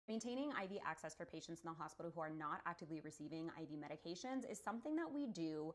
Maintaining IV access for patients in the hospital who are not actively receiving IV medications is something that we do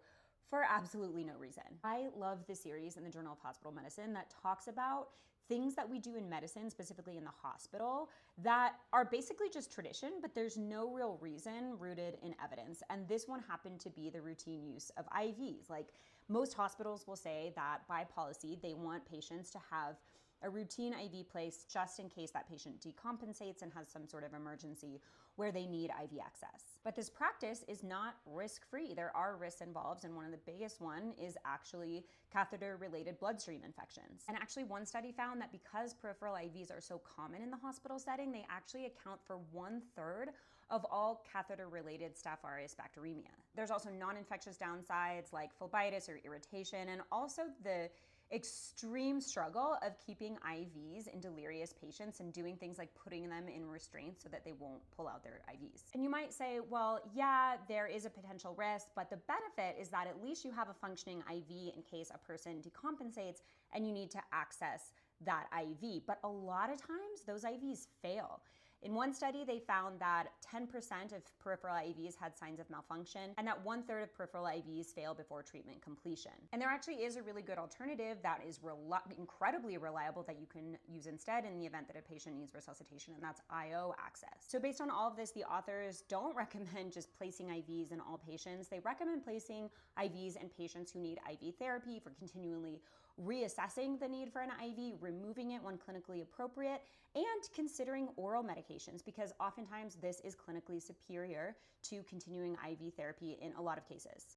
for absolutely no reason. I love the series in the Journal of Hospital Medicine that talks about things that we do in medicine, specifically in the hospital, that are basically just tradition, but there's no real reason rooted in evidence. And this one happened to be the routine use of IVs. Like, most hospitals will say that by policy, they want patients to have a routine IV placed just in case that patient decompensates and has some sort of emergency where they need IV access. But this practice is not risk-free. There are risks involved, and one of the biggest one is actually catheter-related bloodstream infections. And actually, one study found that because peripheral IVs are so common in the hospital setting, they actually account for 1/3 of all catheter-related Staph aureus bacteremia. There's also non-infectious downsides like phlebitis or irritation, and also the extreme struggle of keeping IVs in delirious patients and doing things like putting them in restraints so that they won't pull out their IVs. And you might say, well, yeah, there is a potential risk, but the benefit is that at least you have a functioning IV in case a person decompensates and you need to access that IV. But a lot of times those IVs fail. In one study, they found that 10% of peripheral IVs had signs of malfunction, and that 1/3 of peripheral IVs fail before treatment completion. And there actually is a really good alternative that is incredibly reliable that you can use instead in the event that a patient needs resuscitation, and that's IO access. So based on all of this, the authors don't recommend just placing IVs in all patients. They recommend placing IVs in patients who need IV therapy, for continually reassessing the need for an IV, removing it when clinically appropriate, and considering oral medications, because oftentimes this is clinically superior to continuing IV therapy in a lot of cases.